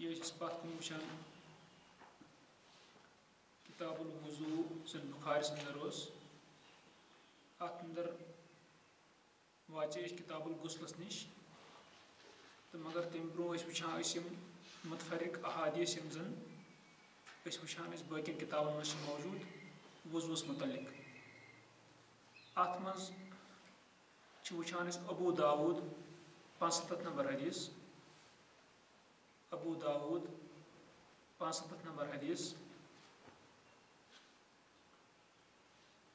ये पत कुन वुचान किताबुल वुजू जन बुखारिस अंदर अंदर वाचे किताबुल गुस्लस निश तो मगर तम ब्रो वुचान मुतफरिक अहादीस जन वुचान बाकी किताबन मज मौजूद वुजूस मुतलिक अत मज वुचान अबू दाऊद 75 नंबर हदीस अबू दाऊद 75 नंबर हदीस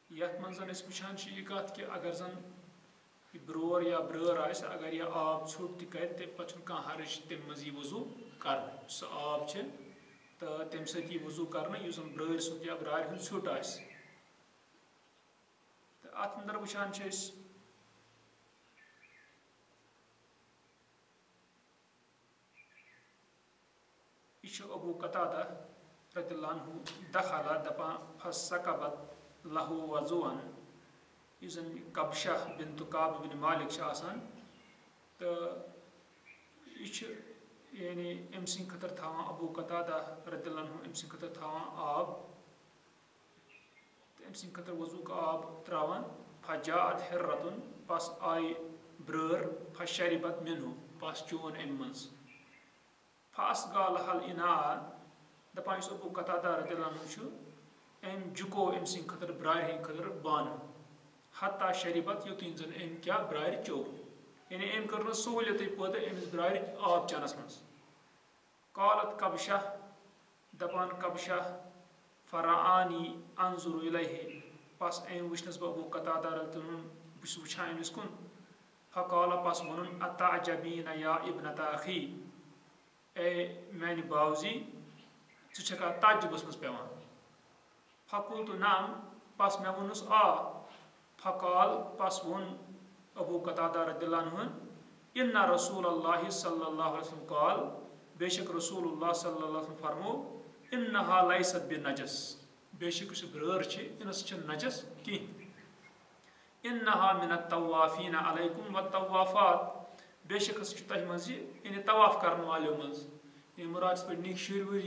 यथ मज वुचान यह कत कि अगर जन ब्रोर या ब्रर अगर यह आब छुट तक पे कह हर्ज तम मज वजू कर सह आब तो तम सत वजू कर ब्रर सुद या ब्रार छुट तो अत अंदर वुचान यह अबू कतादा रदियल्लाहु अन्हु दखला दपान फसकबत लहु वजुअन जन कबशा बिन्त काब बिन मालिक तो यह यानी अम सद खतर थवान अबू कतादा रदियल्लाहु अन्हु अम सद खतर थवान आब तो अम सद खतर वजूक आब त्रावान फजाअत हिर्रतुन पस आई ब्रर फशरिबत मिन्हु पस चोन अम मज फअसगा लहल इना दपान अबू कतादा रदियल्लाहु अन्हु अम जुको अम सद खतर ब्रार खतर बान हत्ता शरिबत युतन जन अम क्या ब्रार चो यानी अम कर सहूलियत पैदा अमिस ब्रार आब चनस मज कालत कबशा दपान कबशा फरानी अंजुर इलैहि पस अम वुचनस बह अबू कतादा रदियल्लाहु अन्हु बस वुचान अमिस कुन फकाल पस वनुन अतअजबीन या इब्नता अखी ए मान बावजी चा तजुबस मज पेवान फकुल तो नाम पस मे वनुस आ फकाल पस वोन अबू कतादा रदियल्लाहु अन्हु इन्ना रसूलुल्लाह सल्लल्लाहु अलैहि वसल्लम काल बेशक रसूलुल्लाह सल्लल्लाहु अलैहि वसल्लम फरमो इन्नहा लैसत बिनजस बेशक ब्रर इनस नजस कि इन्नहा मिनत तवाफीन अलैकुम व तवाफात बेशक तह मज यानी तवाफ करने वालों मज मुराद पे निक शुर वुर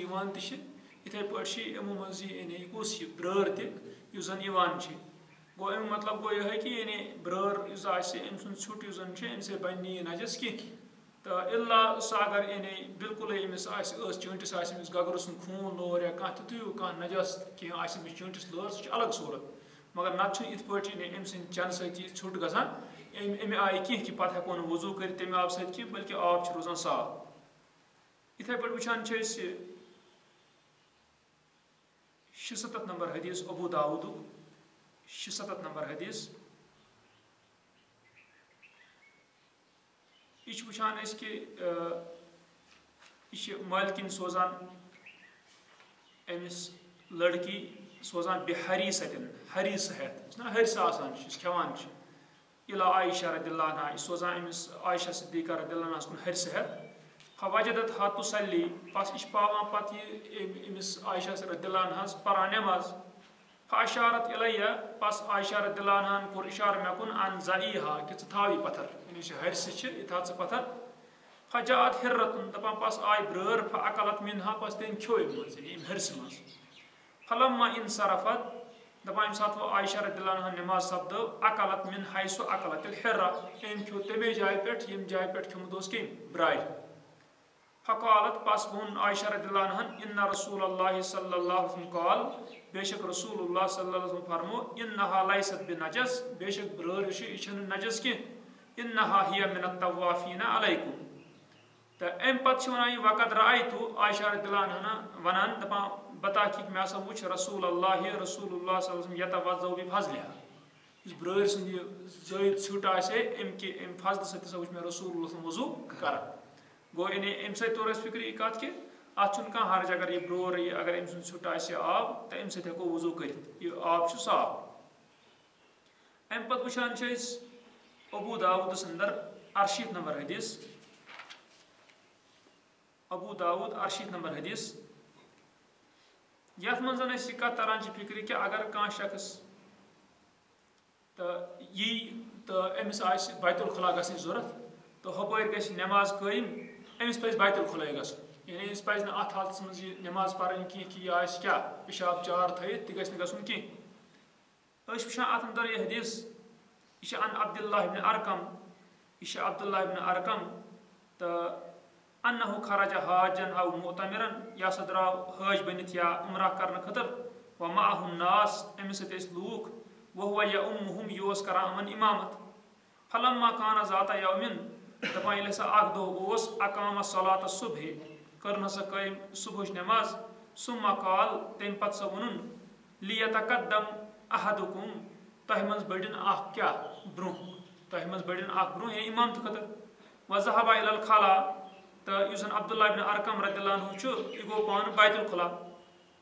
इथे पे यमो मज यानी कुस ब्रर तन गो अम मतलब गो यह कि यानी ब्रर अम सुन छुट अम से बन नजस कि तो इल्ला सह अगर यानी बिल्कुल अमिस चूंटिस अमिस गगर सुन खून लोर या कह तुयु कह नजस कह अमिस चूंटिस लोर सह अलग सूरत मगर नत इत पे अम सद चन सत छुट गसान अमे आय कह कि पे हेको वजू कर तमें आब सत बल्कि आब रोजान साफ इथे पे वुचान 76 नंबर हदीस अबू दाऊद 76 नंबर हदीस यह वुचान कि यह मालिकिन सोजान अमिस लड़की सोजान बेहरी सतन हरी सहत हरस आसान खेवान इला आयशा रदियल्लाहु अन्हा सोजान अमिस आयशा सिद्दीक़ा रदियल्लाहु अन्हा कुन हर सहत फवजदत हा तुसल्ली पस यह पावान पत अमिस आयशा रदियल्लाहु अन्हा परान नमाज फअशारत इलैया पस आयशा रदियल्लाहु अन्हा कोर इशार मे कुन अन ज़ईहा कि थावी पत्थर यानी हरस यह पत्थर फजाअत हिर्रतुन दपान पस आय ब्रर फअकलत मिन्हा पस तम खो मज हरस मज फलम्मा इनसरफत दपान सात वो आयशा रदियल्लाहु अन्हा नमाज सपदो अकलत मिन हैसु अकलत हिर्रा अम खो तमे जाय पे यम जाय पे खमुत कम ब्रार फकालत पस वोन आयशा रदियल्लाहु अन्हा इन्ना रसूलुल्लाह सल्लल्लाहु अलैहि वसल्लम काल बेशक रसूलुल्लाह सल्लल्लाहु अलैहि वसल्लम फरमो इन्नहा लैसत बिनजस बेशक ब्रर यह नजस कि इन्नहा हिया मिनत तवाफीन अलैकुम तो अम पे वन वक़द रायतु आयशा रदियल्लाहु अन्हा वनान दपान बता कि मे हसा वुच रसूलुल्लाह सल्लल्लाहु अलैहि वसल्लम यतवज़्ज़उ बिफज़लिहा ब्रर सद ज़ायद छुट अम फजल सत वुच मे रसूलुल्लाह वजू कर गो यानी अम सत तोर फिक्र यह कत कि अत कह हर्ज अगर यह ब्रोर अगर अम सुन छुट आब तो अम सत हेको वजू कर यह आब साफ अम पे वुचान अबू दाऊदस अंदर 68 नंबर हदीस अबू दाऊद 68 नंबर हदीस यथ मज कत तरान फिक्र कि अगर कह शख्स तो यी तो अमिस बैतुल खुला गई जरूरत तो हपर ग नमाज कयम अमिस पे बैतुल खुला गस यानी इस पज अत हालत मज नमाज पढ़ कि यह क्या पेशाब चार थत तह गि गुन कह वुचान अत अंदर यह हदीस यह अन अब्दुल्लाह इब्न अरकम यह अब्दुल्लाह इब्न अरकम तो अन्नहु खरज हाजन अव मुतमिरन यह सा द्राव हज बनित या उमरा करने खतर व माहुन नास अमिस लूक वह यह उम्मुहुम यह करान अमन इमामत फलम्मा काना ज़ाता यौमिन दपान ये सा दह अकाम सलात सुबह कर हसा कम सुबह नमाज सुम्मा काल तम पे सा वुन लियतकद्दम अहदुकुम तह मज बड़न क्या ब्रोह तह मज बड़न ब्रोह या इमाम खतर वज़हबा इलल खला तो यूजन अब्दुल्लाह इब्न अरकम रदियल्लाहु अन्हु यह गो पान बैतुल खुला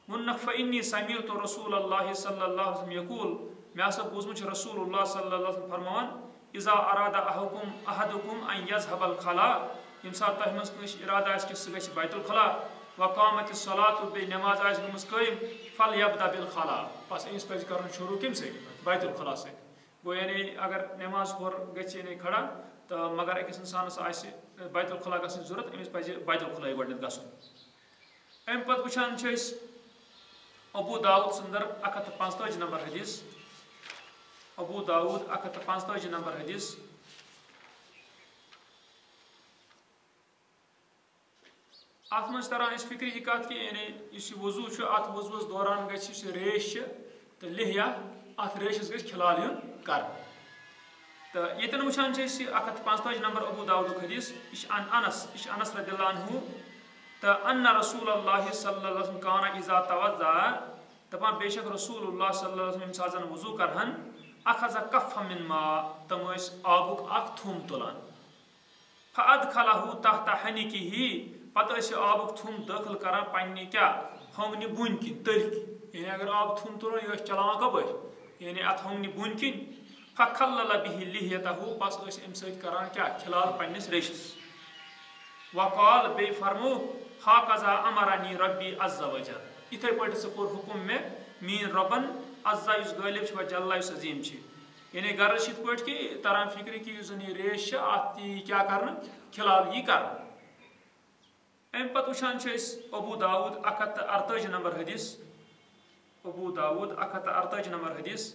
वुन्नक फ़इन्नी समीअतु रसूलल्लाह सल्लल्लाहु अलैहि वसल्लम यक़ूल मे हसा बूझमुत रसूलुल्लाह सल्लल्लाहु अलैहि वसल्लम फरमान इज़ा अरादा अहदुकुम अन यज़हबल खला यम सात तह मज कस इरादा कि सह गि बैतुल खला वक़ामत सलात बे नमाज गमज कयम फल यब्दा बिल खला बस अमिस पे कर शुरू कम से बैतुल खला से गो यानी अगर नमाज होर गि खड़ा तो मगर अकिस इंसानस बैतुल खला गि जरूरत अमिस पे बैतुल खला गड गम पे वुचान अबू दाऊद सुंदर 145 नंबर हदीस अबू दाऊद 145 नंबर हदीस अत मज तरह फिक्र यह कत कि यानी इस वजू अत वजूस दौरान गि रेश तो लिहिया अत रेशस गि खिलाल यून कर तो ये वुचान 145 नंबर अबू दाऊद हदीस यह अनस रदियल्लाहु अन्हु तो अन्ना रसूलुल्लाह सल्लल्लाहु अलैहि वसल्लम काना इज़ा तवज़्ज़ा दपान बेशक रसूलुल्लाह सल्लल्लाहु अलैहि वसल्लम साजन वजू करहन अखज़ कफ़ मिन मा तम आबुक अख थुम तुलान फ़अदखलहु तहत हनिकिही पत आबुक थुम दाखिल करान पन्ने क्या होंगनि बुन किन तल यानी अगर आब थुम तुलान यह चलान कपर यानी अत होंगनि बुन किन फ़खल्लल बिहि लिहियतहु बस अम सत करान क्या खिलाल पन्निस रेशस वक़ाल बे फरमो हाकज़ा अमरनी रब्बी अज़्ज़ा वजल इथे पे सह कोर हुकुम में मीन रबन अज़्ज़ा इस गालिब व जल्ला इस अजीम यानी गर्ज इत पे कि तरान फिक्र कि यह रेश अत क्या कर खिलाल यह कर अम पे वुचान अबू दाऊद 148 नंबर हदीस अबू दाऊद 148 नंबर हदीस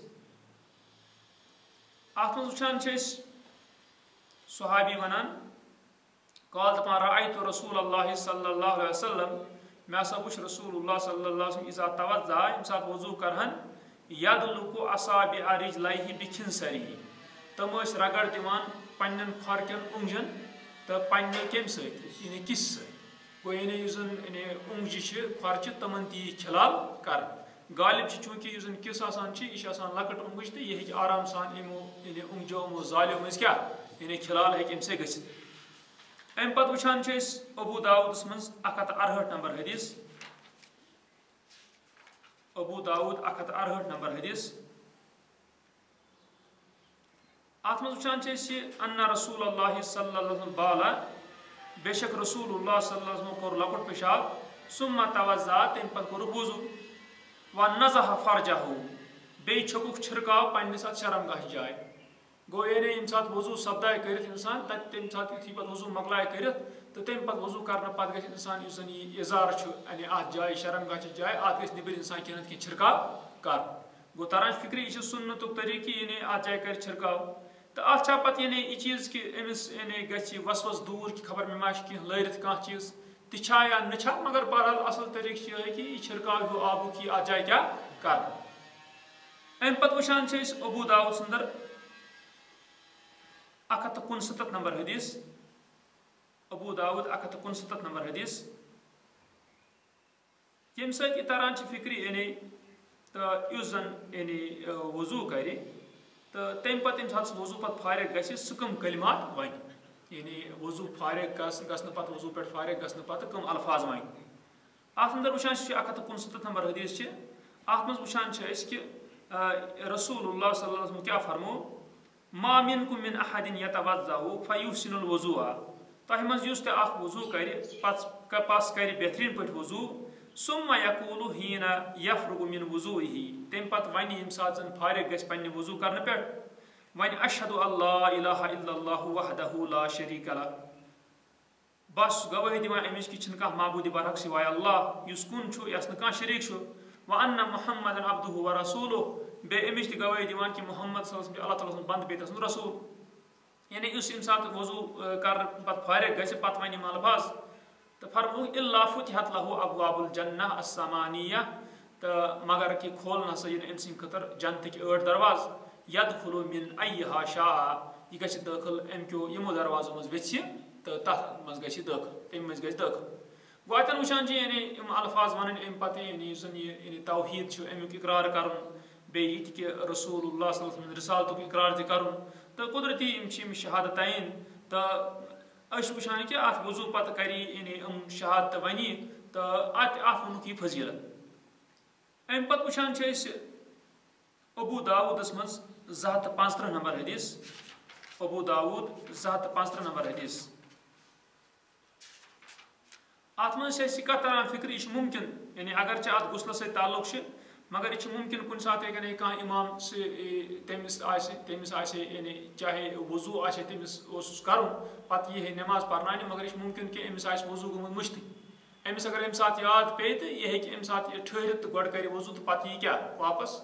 अत मज वुचान सहाबी वनान काल दपान रअयतु रसूलल्लाह सल्लल्लाहु अलैहि वसल्लम मे हसा वुच रसूलुल्लाह सल्लल्लाहु अलैहि वसल्लम इज़ा तवज़्ज़ा यम सात वजू करहन यदलुकु असाबिअ रिजलैहि बिखिंसरिहि तम रगड़ दिवान पन्नन खोरकन उंगजन तो पन्ने कम यानी किस गो यानी यानी उंगजि खोरच तमन ती खिलाल कर गालिब चूंकि किस यह लकट उंगज तो यह आराम सान यमो यानी उंगजो मो जालियो मज क्या यानी खिलाल हे से गि अम पे वुचान अबू दाऊद मज 168 नंबर हदीस अबू दाऊद 168 नंबर हदीस अत मज वुचान अन्ना रसूलुल्लाह सल्लल्लाहु अलैहि वसल्लम बाला बेशक रसूलुल्लाह सल्लल्लाहु अलैहि वसल्लम कोर लकुट पेशाब सुम्मा तवज़्ज़ा तम पे कोर वजू व नज़ह फरजहु बे छकुक छिड़काव पन्निस शर्मगाह जाय गो यानी यम सात वजू सपदाय कर इंसान तम सात यु पे वजू मकलाय कर तो तम पे वजू करने पे गि इंसान इजार यानी अत जाए शर्मगाह जाए अत गि नबर इंसान कह छिड़काव कर गो तरान फिक्र यह सुन्नतुक तरीक़ यानी अत जाए कर छिड़काव तो अत पे यानी यह चीज़ कि अमिस यानी गि वसवस दूर कि खबर मे मा कह लरित कह चीज़ ता या ना मगर बहरहाल असल तरीक़ यह कि यह छिड़काव हो आबुक यह अत जाए क्या कर अम पे वुचान अबू दाऊद सुंदर 169 नंबर हदीस अबू दाऊद 169 नंबर हदीस यम सत तरान फिक्र यानी तो जन यानी वजू कर तो तम पे वजू पे फारिग गि कम कलिमात वन यानी वजू फारिग गसन पे वजू पे फारिग गसन पे कम अल्फाज वन अत अंदर वुचान 169 नंबर हदीस अत मज वुचान कि रसूलुल्लाह सल्लल्लाहु अलैहि वसल्लम क्या फरमो मा मिनकुम मिन अहदिन यतवज़्ज़उ फयुहसिनुल वज़ूअ तह मज युस ते वजू कर पस कर बेहतरीन पे वजू सुम्मा यकूलु हीना यफरुगु मिन वज़ूइहि तम पे वन यम सात फारिग गि पन्ने वजू करने पे वन अशहदु अल्ला इलाहा इल्लल्लाहु वहदहु ला शरीक लह बस गवाही दिवान अमिश कि छन कह माबूद बरहक सिवाय अल्लाह युस कुन छु यस न कह शरीक छु व अन्न मुहम्मदन अब्दुहु व रसूलुहु बे अमिश ति गवाही दिवान कि मोहम्मद सल्लल्लाहु अलैहि वसल्लम अल्लाह ताला सुन बंद बेतस रसूल यानी उस इंसान वजू कर पत फारिग गसे पत वनि मलफाज तो फरमू इल्ला फुतिहत लहु अबवाबुल जन्नह अस्समानिया तो मगर कि खोलना सही अम सिंह खतर जन्नत के 8 दरवाज यदखुलु मिन अय्यहा शाअ यह गसे दाखिल अम क्यों यमो दरवाजों मज वेछि तो तथ मज गसी दाखिल तम मज गसी दाखिल गोतन वुचान यानी अल्फाज वन अम पे यानी तौहीद अमुक इकरार कर बे कि रसूलुल्लाह सल्लल्लाहु अलैहि वसल्लम रिसालतुक इकरार त कर तो कुदरती शहादतैन तो वुचान कि अत वजू पत कर यानी शहादत वनी तो अत वोनुक यह फजीलत अम पे वुचान अबू दाऊदस मज 235 नंबर हदीस अबू दाऊद 235 नंबर हदीस अत मज कत तरह फिक्र यह मुमकिन यानी अगर अत गुसल सत ताल्लुक मगर यह मुमकिन कुन सात कह इमाम से तमिस यानी चाहे वजू तमिस कर पत यह नमाज पर्न मगर यह मुमकिन कि अमिस वजू गोमुत मुश्त अमिस अगर अमि सात याद पे तो यह अमि सात ठहरित तो गोड कर वजू तो पत यह क्या वापस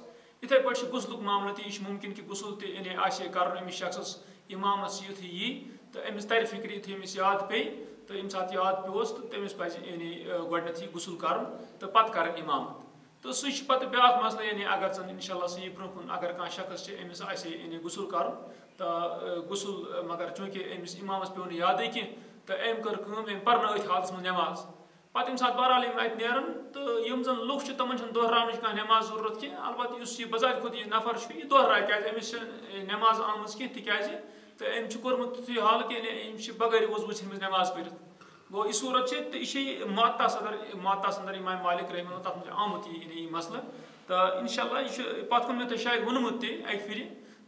इथे पे गुसलुक मामल यह मुमकिन कि गुसल यानी कर अमिस शख्स इमामस युथ यी तो अमिस तर फिक्र युथ अमिस याद पे तो अमि सात याद पे तो तमिस पज यानी गोडनथ गुसल कर तो पत कर इमामत तो सह पे ब्या मसल यानी अगर जन इंशाल्लाह सही ब्रोह अगर कह शख्स अमिस यानी गुसल कर तो गुसल मगर चूंकि अमिस इमामस पे याद कह तो अम कर पर्न हालस मज नमाज पे यम सात बहरहाल अत नेरन तो यम जन लुक तमन दोहरान कह नमाज जरूरत कह अलबत् यह बजात खुद यह नफर यह दोहराए क्या अमिस नमाज आम कह तिज तो अम कोर्मुत तुथ हाल कि बगैर वजूच नमाज पढ़ गो यह सूरत तो यह मुअत्ता सदर इमाम मालिक रहमहुल्लाह तथ मज आमुत यह मसल तो इंशाल्लाह यह पत कुन मे शायद वोनमुत अक फिर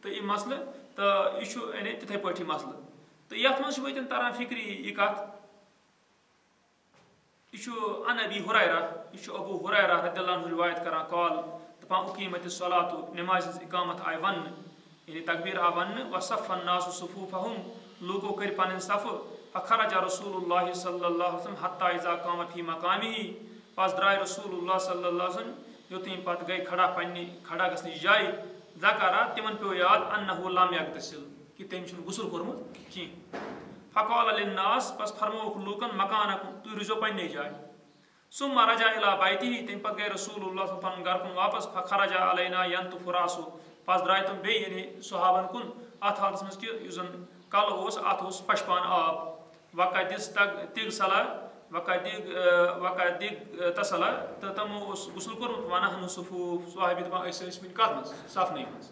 तो यह मसल तो यह यानी तिथे पे मसल तो ये मज वतन तरह फिक्र यह कत यह अन अबी हुरैरा यह अबू हुरैरा रदियल्लाहु अन्हु रिवायत कर कॉल दपान उकीमत सलातु नमाज इकामत आय वन यानी तकबीर आ वन वसफ़न नासु सुफूफहुम लोगों कर पन सफ फखरज रसूलुल्लाह सल्लल्लाहु अलैहि वसल्लम हत्ता इज़ा काम फी मकामिही पस द्राय रसूलुल्लाह सल्लल्लाहु अलैहि वसल्लम योतम पत गई खड़ा पन्नी खड़ा गसन जाय ज़करा तिमन पे याद अन्नहु लम यगतसिल कि तम गुसल कोर्मुत की फ़क़ाल लिन्नास पस फरमोक लूकन मकानकुम तु रुजो पन्ने जाय सुम्मा रजा इला बैतिही तम पत गई रसूलुल्लाह पन घर कुन वापस फखरजा अलैना यंतु फुरासु पस द्राय तुम बे यानी सहाबन कुन अत हालस मज कि कल अत पशपान आब वक़दिस तिग सला वक़दिग तसला तो तमो गुसल कोर्मुत वनहनु सुफूफ साहिब दपान कत मज सफन मज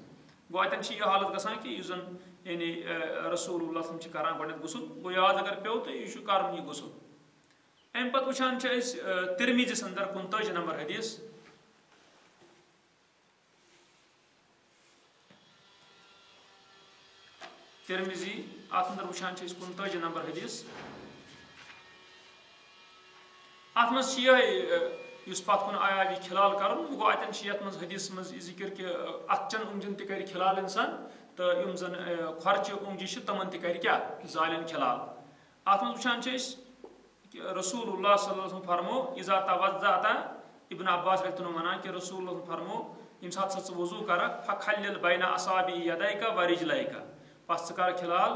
गो अतन यह हालत गसान कि यानी रसूलुल्लाह करान गोडनेथ गुसल गो याद अगर पे तो यह कर यह गुसल अम पे वुचान तिरमिज़िस अंदर 39 नंबर हदीस तिरमिज़ी अत अंदर वुचान 39 नंबर हदीस अत मज पत कुन आया यह खिलाल कर गो अतन ये मज हदीस मज जिक्र कि अतचन उंगजन तक खिलाल इंसान तो यम जन खर्च उंगजी तमन तक क्या जालिन खिलाल अत मज वुचान रसूलुल्लाह सल्लल्लाहु अलैहि वसल्लम फरमो इज़ा तवज़्ज़अता इब्न अब्बास रज़ियल्लाहु अन्हु फरमान कि रसूलुल्लाह फरमो यम सात सच वजू कर फखल्लिल बैना असाबि यदैका व रिजलैका पस कर खिलाल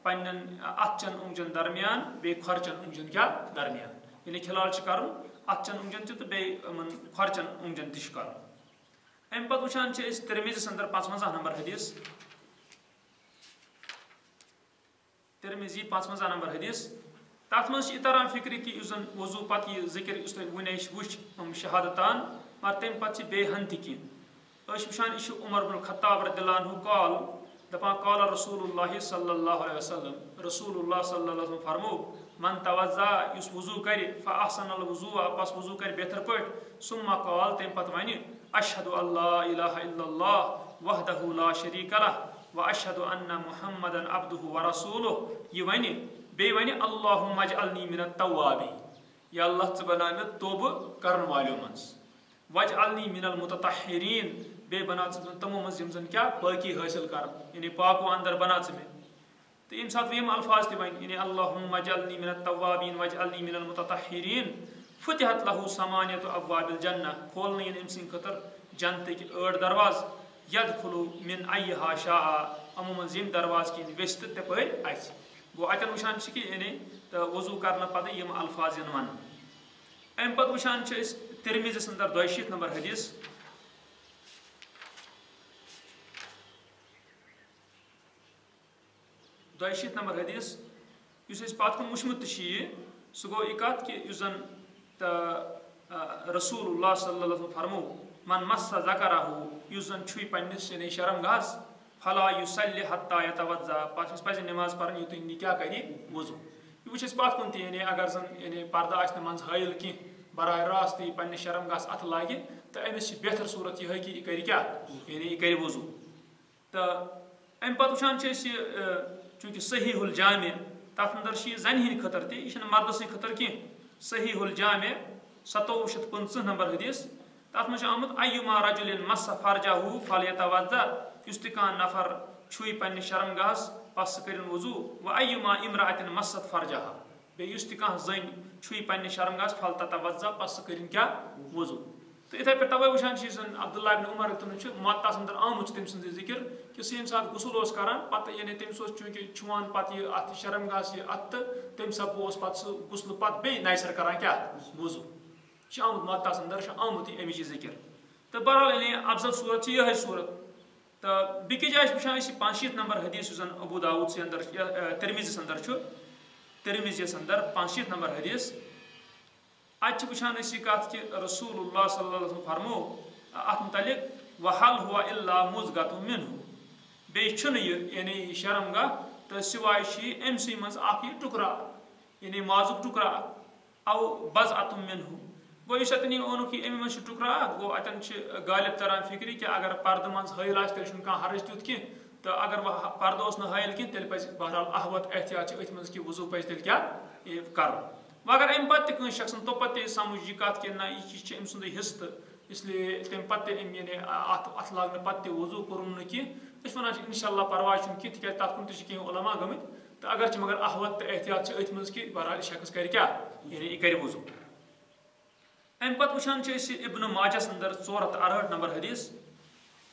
पन्न अतचन उंगजन दरमियान बे खर्चन उंगजन क्या दरमियान यानी खिलाल कर अतचन उंगजन तो बे खर्चन उंगजन तश कर अम पे वुचान तिरमिज़िस अंदर 55 नंबर हदीस तिरमिज़ी 55 नंबर हदीस तथ मज तरह फिक्र कि वजू पत यह जिक्र वन वो शहादतान मगर तम पे बेहन तह उमर बिन खत्ताब रदियल्लाहु अन्हु कॉल दपान कॉल रसूलुल्लाह सल्लल्लाहु अलैहि वसल्लम रसूलुल्लाह सल्लल्लाहु अलैहि वसल्लम फरमो मन तवज़्ज़ा युस वजू कर फ़अहसनल वज़ूअ पस वजू कर बेहतर पट सुम्मा कॉल तम पे वन अशहदु अल्ला इलाहा इल्लल्लाह वहदहु ला शरीका लह व अशहदु अन्न मुहम्मदन अब्दुहु व रसूलुहु यह वन बे वन अल्लाहुम्मा अजअलनी मिनत तव्वाबीन या अल्लाह च बना मे तौब करन वालों मज वजअलनी मिनल मुततहिरीन बे बना तमो मज यम जन क्या पाकी हासिल कर यानी पाको अंदर बना मे तो यम सात यम अल्फाज वन यानी अल्लाहुम्मा जअलनी मिनत तव्वाबीन वजअलनी मिनल मुततहिरीन फुतिहत लहु समानियत अब्वाबिल जन्नह खोलने इन सिंह खतर जन्नत के 8 दरवाज यदखुलु मिन अय्यहा शाअ अमो मन यम दरवाज की वेस्त ते पर आइस गो अतन वशान कि यानी वजू करने पते यम अल्फाज वन अम पत वशान तिरमिज़ी अंदर 62 नंबर हदीस 62 नंबर हदीस पत वुचमुत सह गो यह कत कि रसूलुल्लाह सल्लल्लाहु अलैहि वसल्लम फरमो मन मस्सा ज़करहु छुई पन्निस यानी शर्मगाहस फला युसल्लि हत्ता यतवज़्ज़ा पस पज़ नमाज पढ़न युत क्या कर वजू यह वुच पत कुन यानी अगर जन यानी पर्दा आसने मंज हायल कह बराह रास्त पन्निस शर्मगाहस अथ लागे तो अमिस बेहतर सूरत यह कि यह कर क्या यानी यह कर वजू तो अम पत वुचान चूँकि सहीहुल जामे तथ अंदर जन हिंद खतर तह मर्दस खतर कह सहीहुल जामे 5750 नंबर हदीस तथ मज आमुत अय्युमा रजुलिन मस्स फरजहु फलयतवज़्ज़ा युस तह कान नफर छुई पन्निस शर्मगाहस पस कर वजू व अय्युमा इमराअतिन मस्सत फरजहा बे युस तह कह जन छुई पन्निस शर्मगाहस फलततवज़्ज़ा पस कर क्या वजू तो इथे पे तवे वुचान अब्दुल्लाह बिन उमर मत्तास अंदर आमुत तम सद जिक्र कि सह यम गुसल करान पत यानी तमिस चूँकि छुआन पत अत शर्मगाहस अत तम सब पे गुसल पत बे नैसर करान क्या वजू आमुत मत्तास अंदर आमुत अमिच जिक्र तो बहरहाल यानी अफजल सूरत यह सूरत तो बिकि जाए वुचान 65 नंबर हदीस अबू दाऊद से अंदर तिरमिज़ी अंदर 65 नंबर हदीस अत वुचान कत कि रसूलुल्लाह सल्लल्लाहु अलैहि वसल्लम फरमो अत मुतलिक वहल हुआ इल्ला मुज़गतुम मिन्हु बे यानी शर्मगाह तो सिवाय अमसी मज टुकरा यानी माजुक टुकरा औ बज़अतुम मिन्हु गो इस अतन ओनुक अमि मज टुकरा गो अतन गालिब तरान फिक्री कि अगर पर्द मज हायल आस तेल हर्ज तुत कह तो अगर वह पर्द हायल कह तेल पज़ बहरहाल अहवत एहतियात अथ मज कि वजू पज़ तेल क्या कर मगर अम पे शख्सन तो पे समझ यह कत कि ना यह अम सुंद हिस्स तो इसलिए तम पे यानी अथ लाग पे वजू कोरुन ना कह वन इंशाल्लाह परवाह कह तिक तथ कुन कह उलमा गमित तो अगर मगर अहवत तो एहतियात अथ मज कि बहरहाल शख्स कर क्या यानी यह कर वजू अम पे वुचान इब्न माजा अंदर 468 नंबर हदीस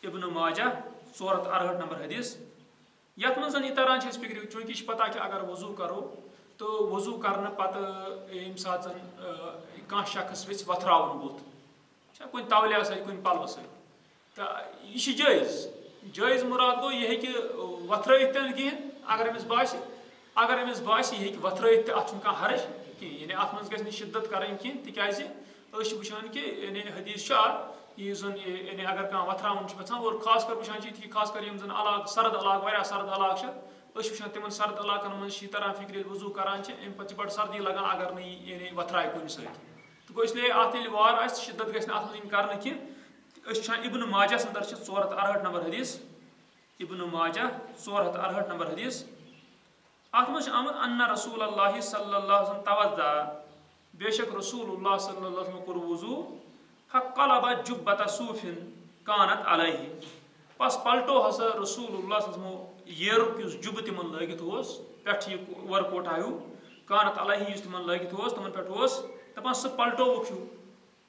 इब्न माजा 468 नंबर हदीस यथ मज यह तरान फिक्र चूँकि पता कि अगर वजू करो तो वजू करने पत यम सात कह शख्स वेच वथरावन बुत कुन तवलिया सत कुन पलव सत तो यह जायज़ मुराद गो यह वथरत कहें अगर अमिस बास यह वथरत अत कह हर्ज कहें यानी अत मज गि शिद्दत करें कह तिकाज वुचान कि यानी हदीस यह जन यानी अगर कह वथरावन और खास कर वुचान कि खास कर यम जन अलाग सर्द अलाग वारिया सर्द अलाग वुचान तिमन सर्द इलाकन मज तरान फिक्र वजू करान अम पे बड़ सर्दी लगान अगर न यानी वथराय कुन सत तो गो इसलिए अत वार आ शिद्दत गि अत मज कर कह इब्न माजा अंदर 468 नंबर हदीस इब्न माजा 468 नंबर हदीस अत मज आमुत अन्ना रसूलुल्लाह सल्लल्लाहु अलैहि वसल्लम तवज़्ज़ा बेशक रसूलुल्लाह सल्लल्लाहु अलैहि वसल्लम कोर वजू फक़लब जुब्बत सूफिन कानत अलैहि पस पलटो हसा रसूलुल्लाह सल्लल्लाहु अलैहि वसल्लम येरुक जुब तिमन लगित पे वरकोट आयु कानत अलैहि तिमन लगित तमन पे दपान सह पलटो वुख्यू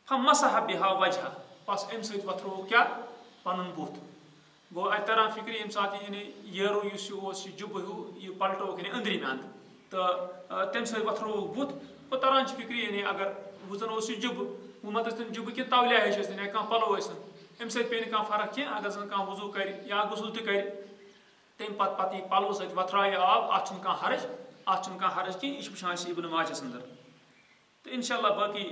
फमसह बिहा वजह पस अम सत वथरो क्या पन बुत गो अत तरान फिक्र यम सात यानी येरु जुब यह पलटो यानी अंदरिम अंद तो तम सत वथरो बुत वो तरान फिक्र यानी अगर वजन जुब वो मत जुब कि तवलिया या कह पलो अम सत पे कह फर्क कह अगर जन कह वजू कर या गुसल तम पे पलो सत वथराय आब अत हर्ज कह यह वुचान इब्न माजा अंदर तो इंशाल्लाह बाकी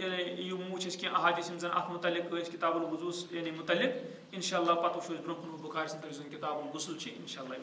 यू वुच कह अहादीस जन अत मुतलिक किताबुल वुजू यानी मुतलिक इंशाल्लाह पत वो ब्रोह बुखारी अंदर किताबुल गुसल इंशाल्लाह।